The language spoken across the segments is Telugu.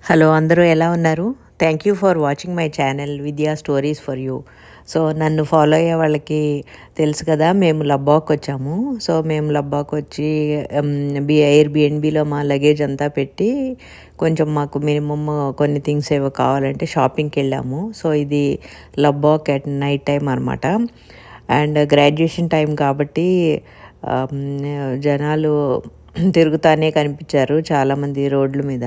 హలో అందరూ ఎలా ఉన్నారు? Thank you for watching my channel విద్యా స్టోరీస్ ఫర్ యూ. సో నన్ను ఫాలో అయ్యే వాళ్ళకి తెలుసు కదా, మేము లబ్బాక్ వచ్చాము. సో మేము లబ్బాక్ వచ్చి ఎయిర్బిఎన్బిలో మా లగేజ్ అంతా పెట్టి కొంచెం మాకు మినిమమ్ కొన్ని థింగ్స్ ఏవో కావాలంటే షాపింగ్కి వెళ్ళాము. సో ఇది లబ్బాక్ అట్ నైట్ టైం అనమాట. అండ్ గ్రాడ్యుయేషన్ టైం కాబట్టి జనాలు తిరుగుతానే కనిపించారు చాలామంది రోడ్ల మీద.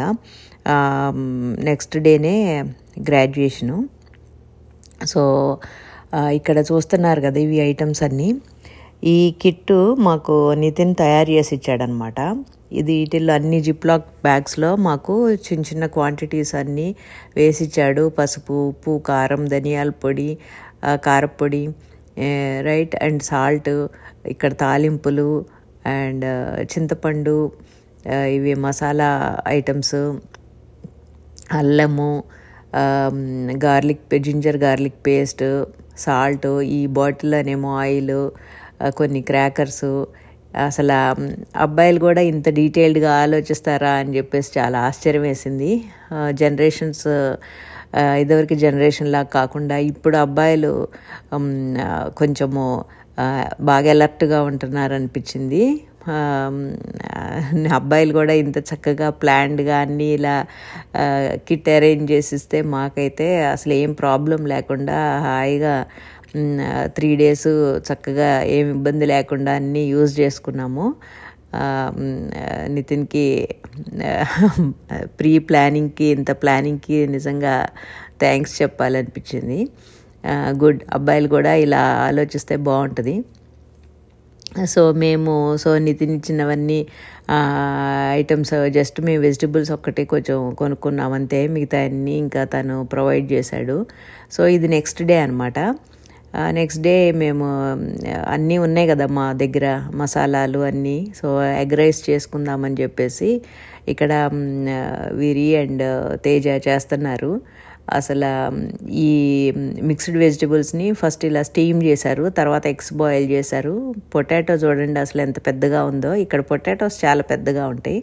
నెక్స్ట్ డేనే గ్రాడ్యుయేషను. సో ఇక్కడ చూస్తున్నారు కదా ఇవి ఐటమ్స్ అన్నీ. ఈ కిట్టు మాకు నితిన్ తయారు చేసి ఇచ్చాడనమాట. ఇది వీటిల్లో అన్ని జిప్లాక్ బ్యాగ్స్లో మాకు చిన్న చిన్న క్వాంటిటీస్ అన్నీ వేసిచ్చాడు. పసుపు, ఉప్పు, కారం, ధనియాల పొడి, కారపొడి, రైట్, అండ్ సాల్ట్, ఇక్కడ తాలింపులు అండ్ చింతపండు, ఇవి మసాలా ఐటమ్స్, అల్లము, జింజర్ గార్లిక్ పేస్ట్, సాల్ట్, ఈ బాటిల్లోనేమో ఆయిల్, కొన్ని క్రాకర్సు. అసలు అబ్బాయిలు కూడా ఇంత డీటెయిల్డ్గా ఆలోచిస్తారా అని చెప్పేసి చాలా ఆశ్చర్యం వేసింది. జనరేషన్స్ ఇదివరకు జనరేషన్ లాగా కాకుండా ఇప్పుడు అబ్బాయిలు కొంచెము బాగా అలర్ట్గా ఉంటున్నారు అనిపించింది. అబ్బాయిలు కూడా ఇంత చక్కగా ప్లాన్డ్గా అన్నీ ఇలా కిట్ అరేంజ్ చేసిస్తే మాకైతే అసలు ఏం ప్రాబ్లం లేకుండా హాయిగా 3 days చక్కగా ఏం ఇబ్బంది లేకుండా అన్నీ యూజ్ చేసుకున్నాము. నితిన్కి ప్రీ ప్లానింగ్కి, ఇంత ప్లానింగ్కి నిజంగా థ్యాంక్స్ చెప్పాలనిపించింది. గుడ్, అబ్బాయిలు కూడా ఇలా ఆలోచిస్తే బాగుంటుంది. సో నితిన్ ఇచ్చినవన్నీ ఐటమ్స్ జస్ట్ మేము వెజిటబుల్స్ ఒక్కటే కొంచెం కొనుక్కున్నాం అంతే, మిగతా అన్నీ ఇంకా తను ప్రొవైడ్ చేశాడు. సో ఇది నెక్స్ట్ డే అనమాట. నెక్స్ట్ డే మేము అన్నీ ఉన్నాయి కదా మా దగ్గర మసాలాలు అన్నీ. సో ఎగ్ రైస్ చేసుకుందామని చెప్పేసి ఇక్కడ వీరి అండ్ తేజ చేస్తున్నారు. అసలు ఈ మిక్స్డ్ వెజిటబుల్స్ని ఫస్ట్ ఇలా స్టీమ్ చేశారు, తర్వాత ఎగ్స్ బాయిల్ చేశారు. పొటాటో చూడండి అసలు ఎంత పెద్దగా ఉందో. ఇక్కడ పొటాటోస్ చాలా పెద్దగా ఉంటాయి.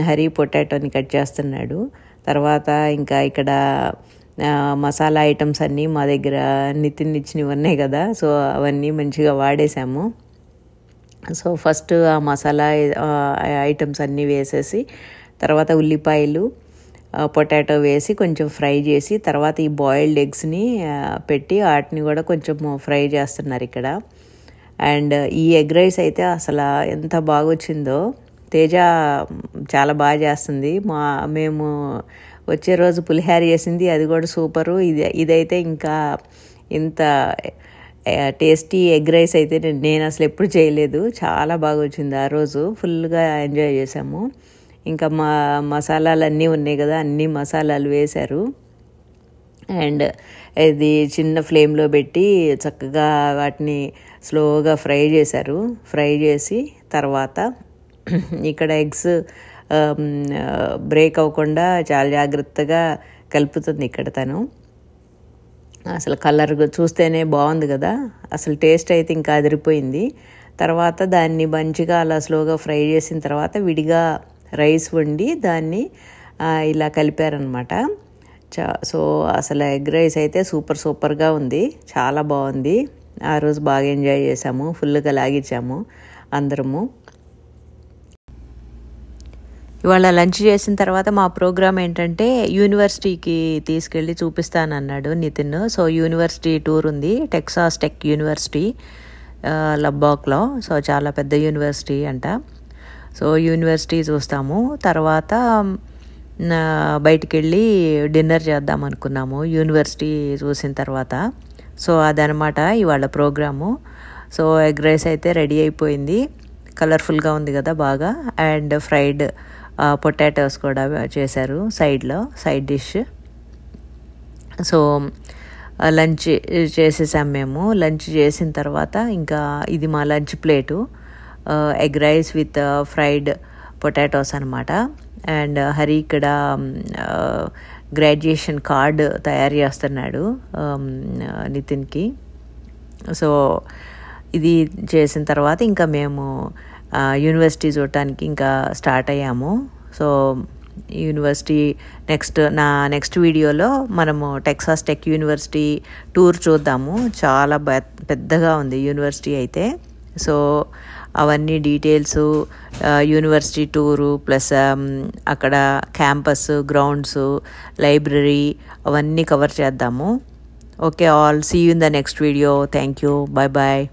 హరి పొటాటోని కట్ చేస్తున్నాడు. తర్వాత ఇంకా ఇక్కడ మసాలా ఐటమ్స్ అన్నీ మా దగ్గర నితిన్ ఇచ్చినవి ఉన్నాయి కదా, సో అవన్నీ మంచిగా వాడేసాము. సో ఫస్ట్ ఆ మసాలా ఐటమ్స్ అన్నీ వేసేసి తర్వాత ఉల్లిపాయలు, పొటాటో వేసి కొంచెం ఫ్రై చేసి తర్వాత ఈ బాయిల్డ్ ఎగ్స్ని పెట్టి వాటిని కూడా కొంచెం ఫ్రై చేస్తున్నారు ఇక్కడ. అండ్ ఈ ఎగ్ రైస్ అయితే అసలు ఎంత బాగా వచ్చిందో. తేజ చాలా బాగా చేస్తుంది. మేము వచ్చే రోజు పులిహార చేసింది, అది కూడా సూపరు. ఇదైతే ఇంకా ఇంత టేస్టీ ఎగ్ రైస్ అయితే నేను అసలు ఎప్పుడు చేయలేదు. చాలా బాగా వచ్చింది. ఆ రోజు ఫుల్గా ఎంజాయ్ చేసాము. ఇంకా మసాలాలు అన్నీ ఉన్నాయి కదా, అన్ని మసాలాలు వేశారు. అండ్ ఇది చిన్న ఫ్లేమ్లో పెట్టి చక్కగా వాటిని స్లోగా ఫ్రై చేశారు. ఫ్రై చేసి తర్వాత ఇక్కడ ఎగ్స్ బ్రేక్ అవ్వకుండా చాలా జాగ్రత్తగా కలుపుతుంది ఇక్కడ తను. అసలు కలర్ చూస్తేనే బాగుంది కదా, అసలు టేస్ట్ అయితే ఇంకా అదిరిపోయింది. తర్వాత దాన్ని మంచిగా అలా స్లోగా ఫ్రై చేసిన తర్వాత విడిగా రైస్ వండి దాన్ని ఇలా కలిపారనమాట. సో అసలు ఎగ్ రైస్ అయితే సూపర్గా ఉంది, చాలా బాగుంది. ఆ రోజు బాగా ఎంజాయ్ చేసాము, ఫుల్గా లాగించాము అందరము. ఇవాళ లంచ్ చేసిన తర్వాత మా ప్రోగ్రామ్ ఏంటంటే యూనివర్సిటీకి తీసుకెళ్ళి చూపిస్తానన్నాడు నితిన్. సో యూనివర్సిటీ టూర్ ఉంది, టెక్సాస్ టెక్ యూనివర్సిటీ లబ్బాక్లో. సో చాలా పెద్ద యూనివర్సిటీ అంట. సో యూనివర్సిటీ చూస్తాము, తర్వాత బయటికి వెళ్ళి డిన్నర్ చేద్దాం అనుకున్నాము యూనివర్సిటీ చూసిన తర్వాత. సో అదనమాట ఇవాళ ప్రోగ్రాము. సో ఎగ్ రైస్ అయితే రెడీ అయిపోయింది, కలర్ఫుల్గా ఉంది కదా బాగా. అండ్ ఫ్రైడ్ పొటాటోస్ కూడా చేశారు సైడ్ డిష్. సో లంచ్ చేసేసాం మేము. లంచ్ చేసిన తర్వాత ఇంకా ఇది మా lunch plate, egg rice with fried potatoes అనమాట. అండ్ హరి ఇక్కడ గ్రాడ్యుయేషన్ కార్డ్ తయారు చేస్తున్నాడు నితిన్కి. సో ఇది చేసిన తర్వాత ఇంకా మేము యూనివర్సిటీ చూడటానికి ఇంకా స్టార్ట్ అయ్యాము. సో యూనివర్సిటీ నా నెక్స్ట్ వీడియోలో మనము టెక్సాస్ టెక్ యూనివర్సిటీ టూర్ చూద్దాము. చాలా పెద్దగా ఉంది యూనివర్సిటీ అయితే. సో అవన్నీ డీటెయిల్స్, యూనివర్సిటీ టూరు ప్లస్ అక్కడ క్యాంపస్, గ్రౌండ్స్, లైబ్రరీ అవన్నీ కవర్ చేద్దాము. Okay all, see you in the next video. Thank you, bye bye.